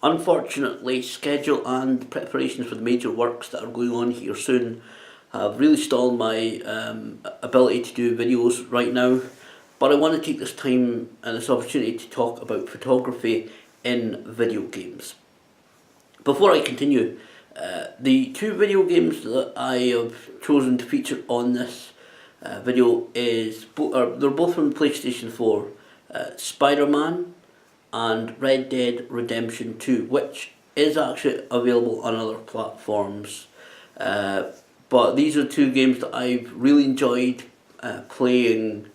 Unfortunately, schedule and preparations for the major works that are going on here soon have really stalled my ability to do videos right now. But I want to take this time and this opportunity to talk about photography in video games. Before I continue, the two video games that I have chosen to feature on this video they're both from PlayStation 4, Spider-Man and Red Dead Redemption 2, which is actually available on other platforms. But these are two games that I've really enjoyed playing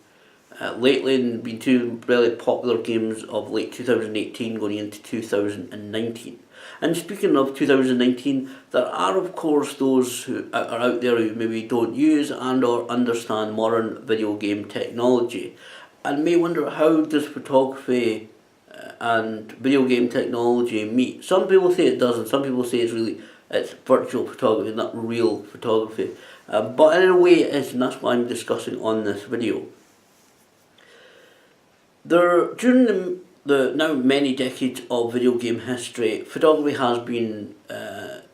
lately, and been two really popular games of late 2018 going into 2019. And speaking of 2019, there are of course those who are out there who maybe don't use and or understand modern video game technology and may wonder, how does photography and video game technology meet? Some people say it doesn't, some people say it's virtual photography, not real photography. But in a way it is, and that's what I'm discussing on this video. During the now many decades of video game history, photography has been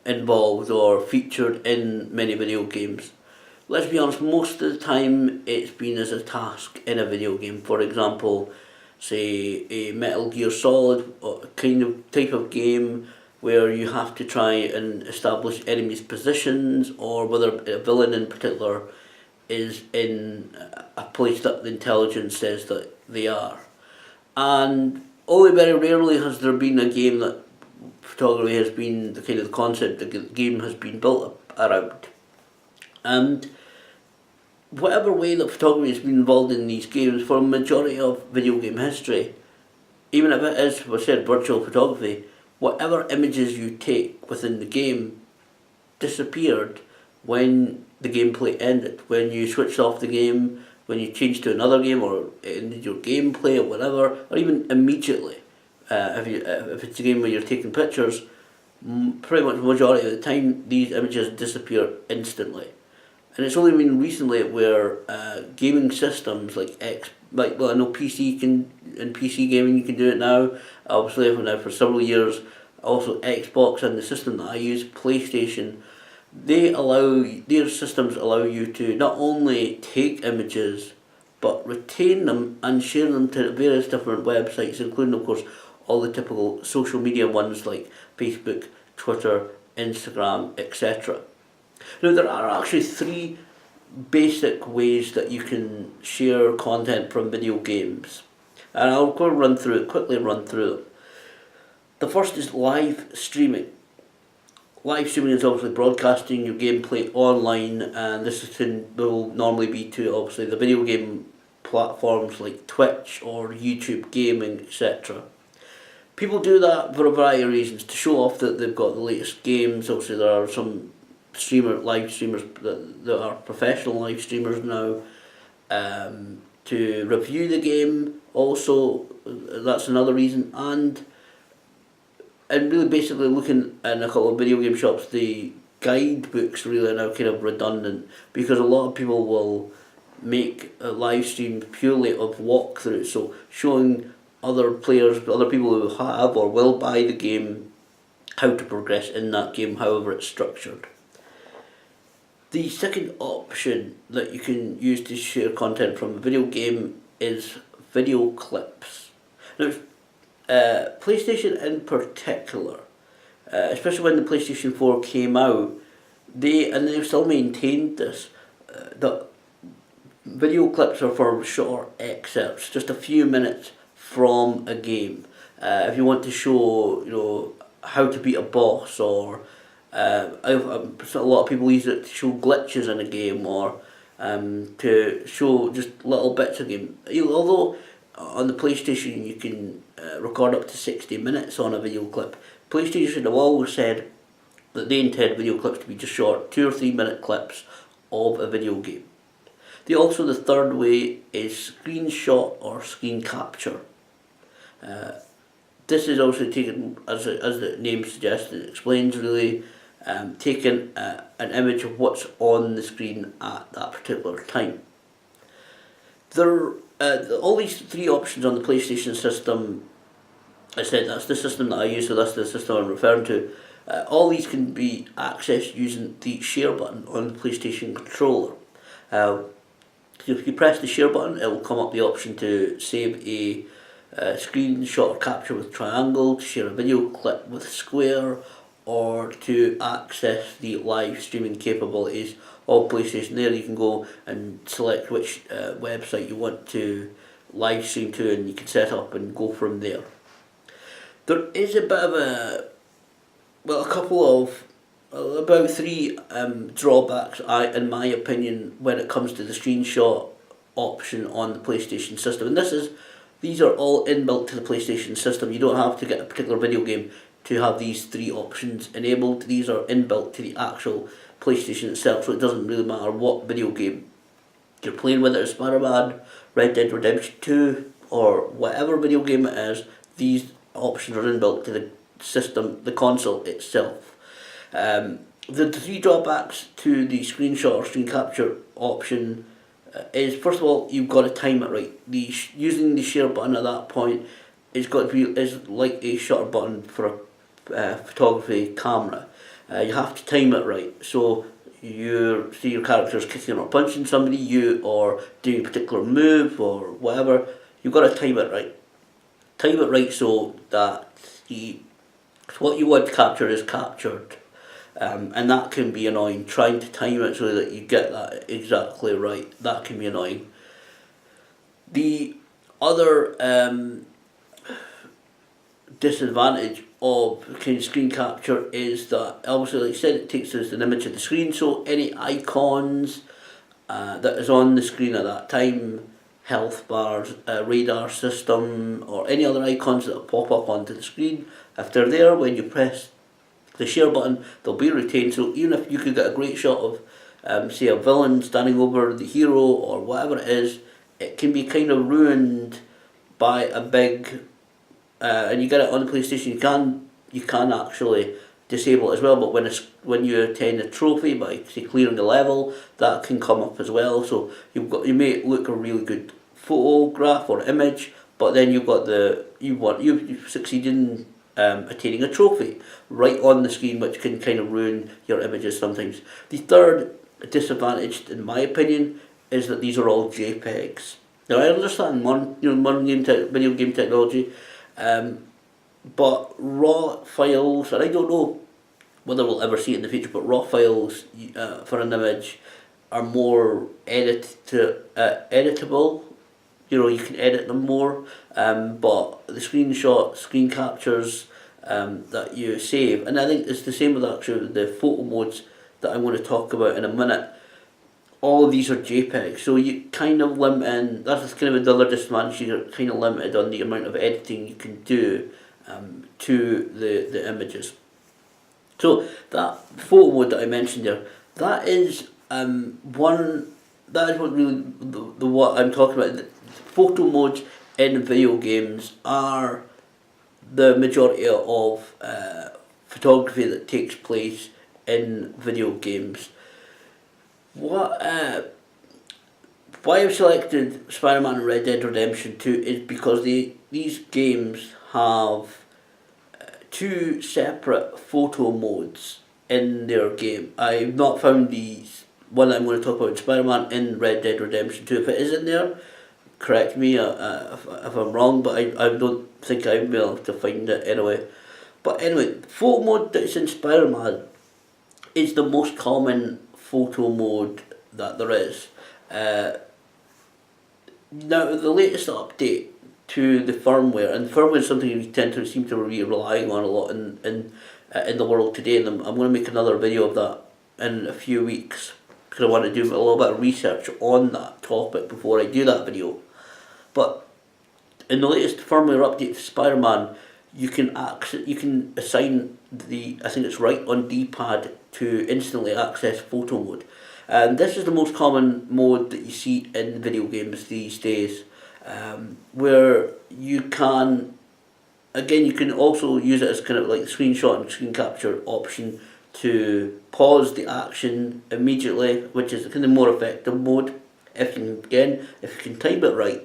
involved or featured in many video games. Let's be honest, most of the time it's been as a task in a video game. For example, say a Metal Gear Solid kind of type of game where you have to try and establish enemies' positions, or whether a villain in particular is in a place that the intelligence says that they are. And only very rarely has there been a game that photography has been the kind of concept the game has been built around. And whatever way that photography has been involved in these games for a majority of video game history, even if it is, as I said, virtual photography, whatever images you take within the game disappeared when the gameplay ended. When you switched off the game, when you changed to another game, or ended your gameplay or whatever, or even immediately. If it's a game where you're taking pictures, pretty much the majority of the time these images disappear instantly. And it's only been recently where gaming systems like I know in PC gaming you can do it now. Obviously, I've been now for several years. Also, Xbox and the system that I use, PlayStation, their systems allow you to not only take images but retain them and share them to various different websites, including of course all the typical social media ones like Facebook, Twitter, Instagram, etc. Now, there are actually three basic ways that you can share content from video games, and I'll quickly run through them. The first is live streaming. Live streaming is obviously broadcasting your gameplay online, and will normally be to obviously the video game platforms like Twitch or YouTube Gaming, etc. People do that for a variety of reasons, to show off that they've got the latest games. Obviously, there are some live streamers that are professional live streamers now, to review the game. Also, that's another reason, and really basically looking in a couple of video game shops, the guidebooks really are now kind of redundant, because a lot of people will make a live stream purely of walkthroughs, so showing other players, other people who have or will buy the game, how to progress in that game, however it's structured. The second option that you can use to share content from a video game is video clips. Now, PlayStation in particular, especially when the PlayStation 4 came out, they've still maintained this, that video clips are for short excerpts, just a few minutes from a game. If you want to show, how to beat a boss, or a lot of people use it to show glitches in a game, or to show just little bits of game. Although on the PlayStation you can record up to 60 minutes on a video clip, PlayStation have always said that they intend video clips to be just short 2 or 3 minute clips of a video game. The third way is screenshot or screen capture. This is also taken, as the name suggests, it explains really, taking an image of what's on the screen at that particular time. All these three options on the PlayStation system I said that's the system that I use, so that's the system I'm referring to. All these can be accessed using the share button on the PlayStation controller. Uh, if you press the share button, it will come up the option to save a screenshot or capture with triangle, to share a video clip with square, or to access the live streaming capabilities of PlayStation. There you can go and select which website you want to live stream to, and you can set up and go from there. There is a bit of a couple of, about three drawbacks, in my opinion, when it comes to the screenshot option on the PlayStation system. And these are all inbuilt to the PlayStation system. You don't have to get a particular video game to have these three options enabled. These are inbuilt to the actual PlayStation itself, so it doesn't really matter what video game you're playing, whether it's Spider-Man, Red Dead Redemption 2, or whatever video game it is. These options are inbuilt to the system, the console itself. The three drawbacks to the screenshot or screen capture option is, first of all, you've got to time it right. Using the share button at that point is like a shutter button for a photography camera. You have to time it right. So you see your character's kicking or punching somebody, or doing a particular move or whatever. You've got to time it right. Time it right so that what you want to capture is captured. And that can be annoying. Trying to time it so that you get that exactly right, that can be annoying. The other disadvantage of screen capture is that, obviously, like I said, it takes us an image of the screen, so any icons that is on the screen at that time, health bars, radar system, or any other icons that pop up onto the screen, if they're there when you press the share button, they'll be retained. So even if you could get a great shot of, say, a villain standing over the hero or whatever it is, it can be kind of ruined by a big, and you get it on the PlayStation, you can actually disable it as well. But when you attain a trophy by, say, clearing the level, that can come up as well. So you may look a really good photograph or image, but then you've succeeded in attaining a trophy right on the screen, which can kind of ruin your images sometimes. The third disadvantage, in my opinion, is that these are all JPEGs. Now I understand modern video game technology, but RAW files, and I don't know whether we'll ever see it in the future, but RAW files for an image are more editable. You can edit them more, but the screen captures that you save, and I think it's the same with actually the photo modes that I'm going to talk about in a minute. All of these are JPEG, so you kind of limit, that's kind of another disadvantage, you're kind of limited on the amount of editing you can do to the images. So that photo mode that I mentioned there, that is what really what I'm talking about. Photo modes in video games are the majority of photography that takes place in video games. Why I've selected Spider-Man and Red Dead Redemption 2 is because these games have two separate photo modes in their game. I've not found the one that I'm going to talk about, Spider-Man, in Red Dead Redemption 2. If it is in there, correct me if I'm wrong, but I don't think I'll be able to find it anyway. But anyway, photo mode that's in Spider-Man is the most common photo mode that there is. Now, the latest update to the firmware, and firmware is something we tend to seem to be relying on a lot in the world today, and I'm going to make another video of that in a few weeks, because I want to do a little bit of research on that topic before I do that video. But in the latest firmware update to Spider-Man, you can assign I think it's right on D-pad to instantly access photo mode. And this is the most common mode that you see in video games these days, where you can also use it as kind of like the screenshot and screen capture option to pause the action immediately, which is the kind of more effective mode if you can time it right.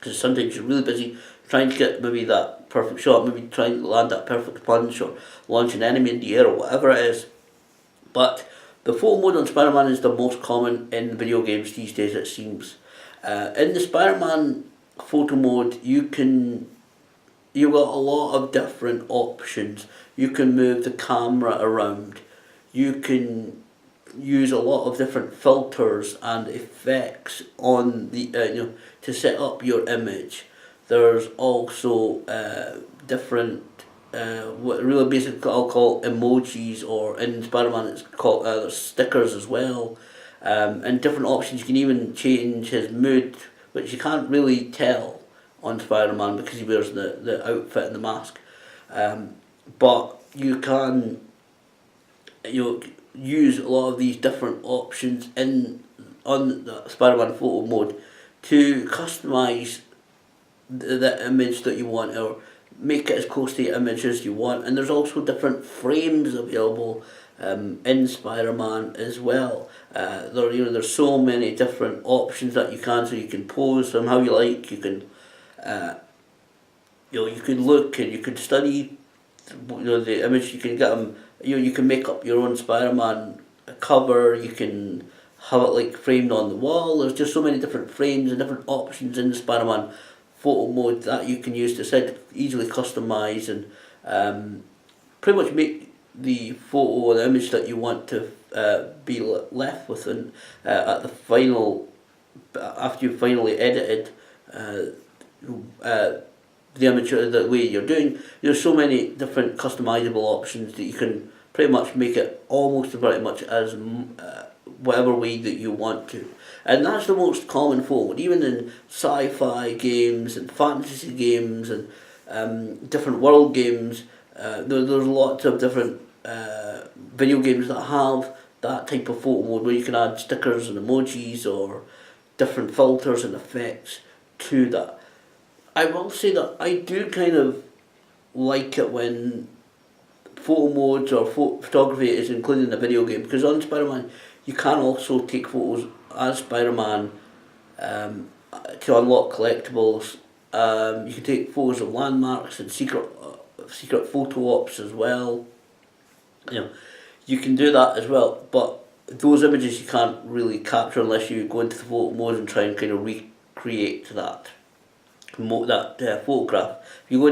because sometimes you're really busy trying to get maybe that perfect shot, maybe trying to land that perfect punch or launch an enemy in the air or whatever it is. But the photo mode on Spider-Man is the most common in video games these days, it seems. In the Spider-Man photo mode, you've got a lot of different options. You can move the camera around. You can use a lot of different filters and effects on the to set up your image. There's also different what really basic I'll call emojis, or in Spider-Man it's called there's stickers as well, and different options. You can even change his mood, which you can't really tell on Spider-Man because he wears the outfit and the mask. But you can use a lot of these different options on the Spider-Man photo mode to customize the image that you want, or make it as close to the image as you want. And there's also different frames available in Spider-Man as well. There's so many different options that you can, so you can pose them how you like. You can you can look and you can study the image. You can get them. You can make up your own Spider-Man cover. You can have it like framed on the wall. There's just so many different frames and different options in the Spider-Man photo mode that you can use to easily customize and pretty much make the photo or the image that you want to be left with, and at the final, after you've finally edited the image the way you're doing. There's so many different customizable options that you can pretty much make it almost pretty much as whatever way that you want to. And that's the most common form, even in sci-fi games and fantasy games and different world games. There's lots of different video games that have that type of photo mode where you can add stickers and emojis or different filters and effects to that. I will say that I do kind of like it when photo modes or photography is included in a video game, because on Spider-Man you can also take photos as Spider-Man to unlock collectibles. You can take photos of landmarks and secret photo ops as well. You can do that as well, but those images you can't really capture unless you go into the photo mode and try and kind of recreate that photograph. If you go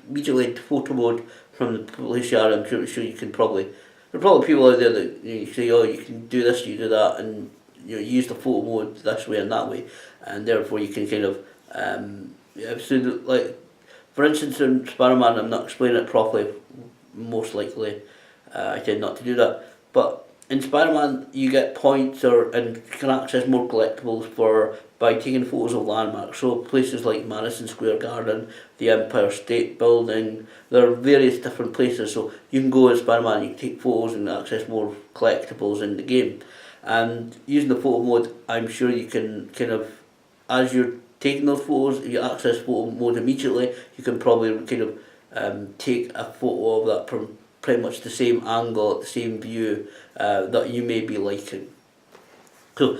immediately into photo mode from the place you are, I'm sure you can probably. There are probably people out there that you say, oh, you can do this, you do that, and use the photo mode this way and that way, and therefore you can kind of like, for instance, in Spider-Man, I'm not explaining it properly. Most likely, I tend not to do that. But in Spider-Man, you get points and you can access more collectibles by taking photos of landmarks. So places like Madison Square Garden, the Empire State Building, there are various different places. So you can go as Spider-Man, you can take photos and access more collectibles in the game. And using the photo mode, I'm sure you can kind of, as you're taking those photos, if you access photo mode immediately, you can probably kind of take a photo of that from pretty much the same angle, the same view that you may be liking. So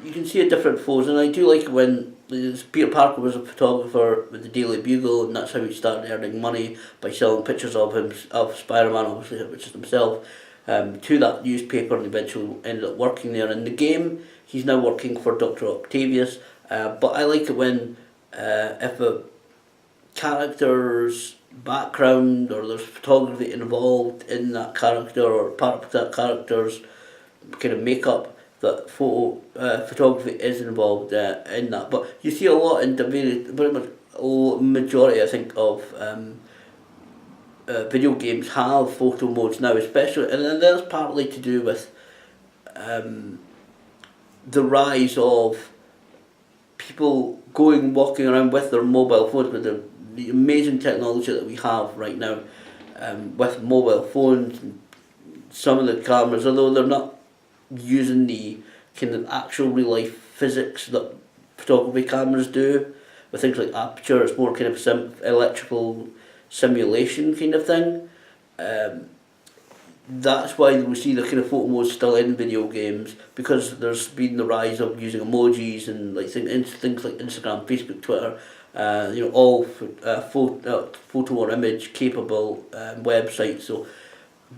you can see a different photos, and I do like when Peter Parker was a photographer with the Daily Bugle, and that's how he started earning money by selling pictures of Spider-Man, obviously, which is himself, to that newspaper, and eventually ended up working there. In the game, he's now working for Dr. Octavius, but I like it when if a character's background or there's photography involved in that character or part of that character's kind of makeup, that photography is involved in that. But you see a lot in very much majority, I think, of video games have photo modes now, especially, and that's partly to do with the rise of people walking around with their mobile phones, with the amazing technology that we have right now, with mobile phones. Some of the cameras, although they're not using the kind of actual real life physics that photography cameras do, with things like aperture, it's more kind of electrical simulation kind of thing. that's why we see the kind of photo modes still in video games, because there's been the rise of using emojis and like things like Instagram, Facebook, Twitter, all photo or image capable websites. So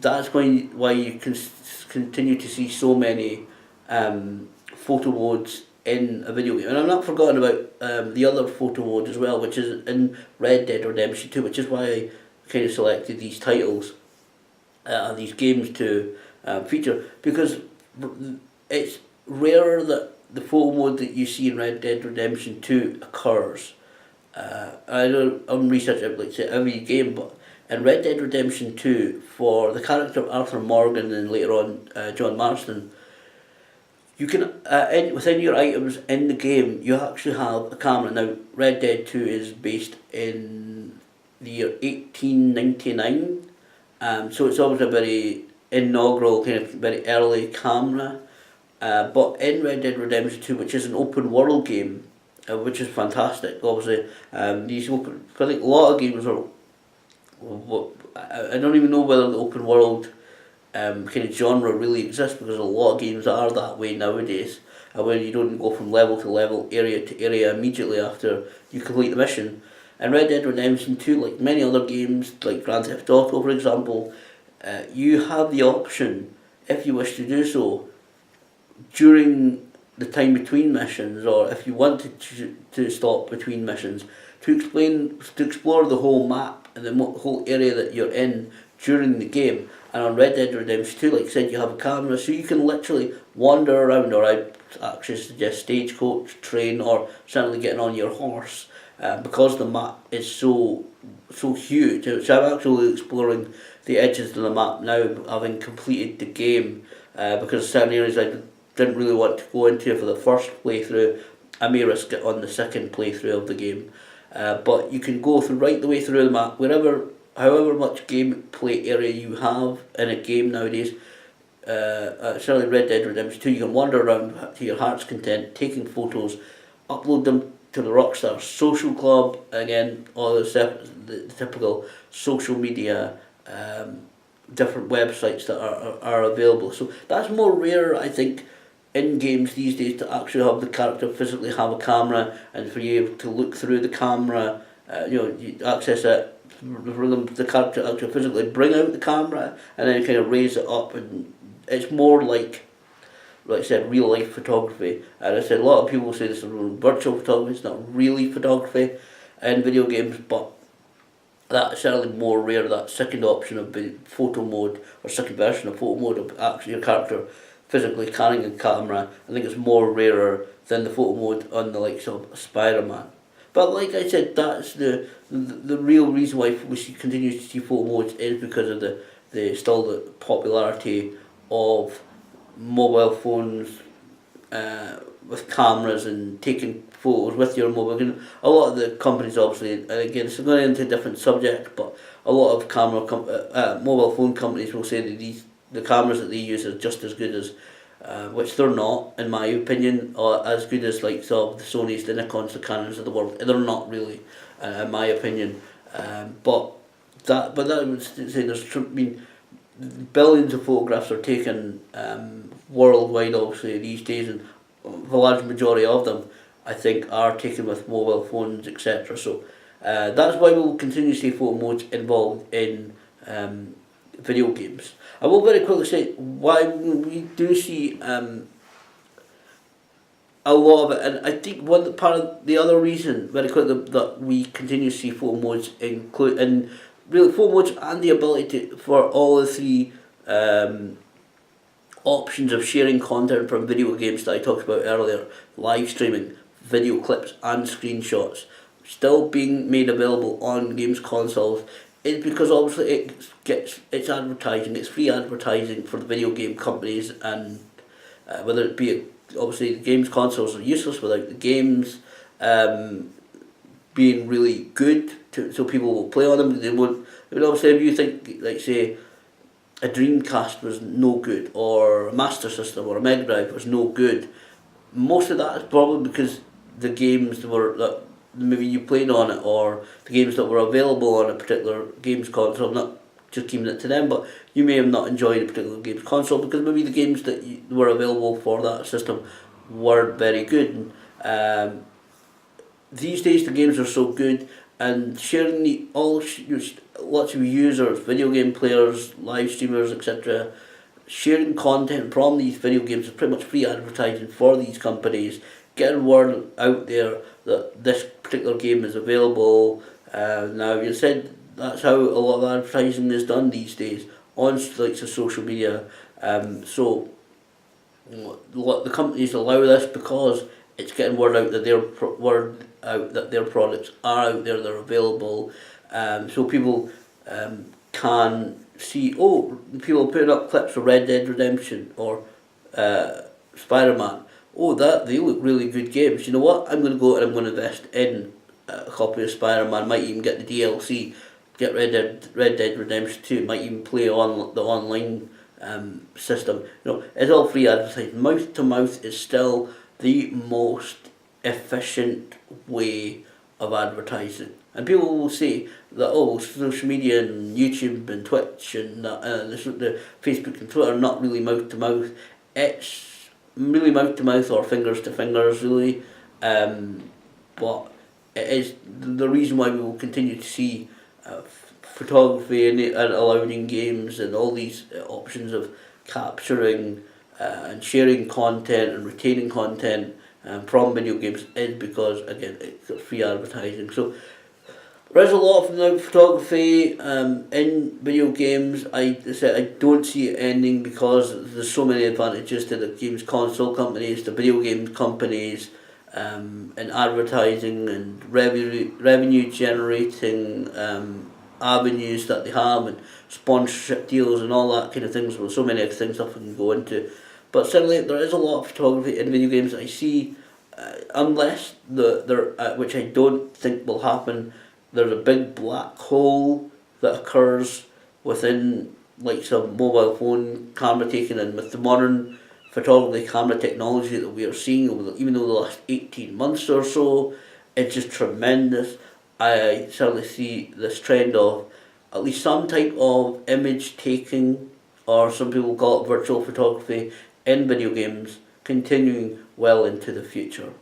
that's why you can continue to see so many photo modes in a video game. And I've not forgotten about the other photo mode as well, which is in Red Dead Redemption 2, which is why I kind of selected these titles, these games to feature, because it's rare that the photo mode that you see in Red Dead Redemption 2 occurs. I'm researching like say every game, but in Red Dead Redemption 2, for the character of Arthur Morgan and later on John Marston, you can within your items in the game you actually have a camera. Now Red Dead 2 is based in the year 1899, so it's obviously a very inaugural kind of very early camera. But in Red Dead Redemption 2, which is an open world game, which is fantastic. Obviously, these open. I think a lot of games are. I don't even know whether the open world kind of genre really exists, because a lot of games are that way nowadays, where you don't go from level to level, area to area immediately after you complete the mission. And Red Dead Redemption 2, like many other games, like Grand Theft Auto for example, you have the option, if you wish to do so, during the time between missions, or if you wanted to stop between missions, to explore the whole map and the whole area that you're in during the game. And on Red Dead Redemption 2, like I said, you have a camera, so you can literally wander around, or I actually suggest stagecoach, train, or certainly getting on your horse, because the map is so huge. So I'm actually exploring the edges of the map now, having completed the game, because certain areas I didn't really want to go into for the first playthrough, I may risk it on the second playthrough of the game. But you can go right the way through the map, however much gameplay area you have in a game nowadays. Certainly Red Dead Redemption 2, you can wander around to your heart's content, taking photos, upload them to the Rockstar Social Club, again, all the typical social media, different websites that are available. So that's more rare, I think, in games these days, to actually have the character physically have a camera, and for you to look through the camera, you access it, for the character to actually physically bring out the camera and then kind of raise it up, and it's more like I said, real life photography. And I said a lot of people say this is virtual photography, it's not really photography in video games, but that's certainly more rare, that second option of photo mode, or second version of photo mode, of actually your character physically carrying a camera. I think it's more rarer than the photo mode on the likes of Spider-Man. But like I said, that's the real reason why we continue to see photo modes, is because of the popularity of mobile phones with cameras and taking photos with your mobile. And a lot of the companies, obviously, and again, it's going into a different subject, but a lot of mobile phone companies will say that the cameras that they use are just as good as, which they're not, in my opinion, or as good as like the Sonys, the Nikons, the Canons of the world. They're not really, in my opinion. But that would say there's been billions of photographs are taken worldwide, obviously these days, and the large majority of them, I think, are taken with mobile phones, etc. So that's why we'll continue to see photo modes involved in video games. I will very quickly say why we do see a lot of it, and I think part of the other reason, very quickly, that we continue to see photo modes include, and really photo modes and the ability for all the three options of sharing content from video games that I talked about earlier, live streaming, video clips and screenshots, still being made available on games consoles, is because obviously it's advertising, it's free advertising for the video game companies, and whether it be, obviously the games consoles are useless without the games being really good, so people will play on them. They won't. I mean, obviously, if you think, like say, a Dreamcast was no good, or a Master System or a Mega Drive was no good, most of that is probably because the games that maybe you played on it, or the games that were available on a particular games console, not just keeping it to them, but you may have not enjoyed a particular game's console because maybe the games that were available for that system weren't very good. These days the games are so good, and sharing lots of users, video game players, live streamers, etc., sharing content from these video games is pretty much free advertising for these companies, getting word out there that this particular game is available. Now, you said that's how a lot of advertising is done these days on like social media. So the companies allow this because it's getting word out that their products are out there, they're available. So people can see, oh, people putting up clips of Red Dead Redemption or Spider-Man. Oh, they look really good games. You know what? I'm going to go and I'm going to invest in a copy of Spider-Man. Might even get the DLC, get Red Dead Redemption 2. Might even play on the online system. You know, it's all free advertising. Mouth to mouth is still the most efficient way of advertising. And people will say that, oh, social media and YouTube and Twitch and the Facebook and Twitter are not really mouth to mouth. It's really mouth to mouth or fingers to fingers, really. But it is the reason why we will continue to see photography and allowed in games and all these options of capturing and sharing content and retaining content from video games is because, again, it's got free advertising. So there is a lot of photography in video games. I don't see it ending because there's so many advantages to the games console companies, the video game companies, and advertising and revenue generating avenues that they have, and sponsorship deals and all that kind of things. Well, so many things I can go into. But certainly there is a lot of photography in video games. I see, unless which I don't think will happen, there's a big black hole that occurs within like some mobile phone camera taking, and with the modern photography camera technology that we are seeing even over the last 18 months or so, it's just tremendous. I certainly see this trend of at least some type of image taking, or some people call it virtual photography, in video games continuing well into the future.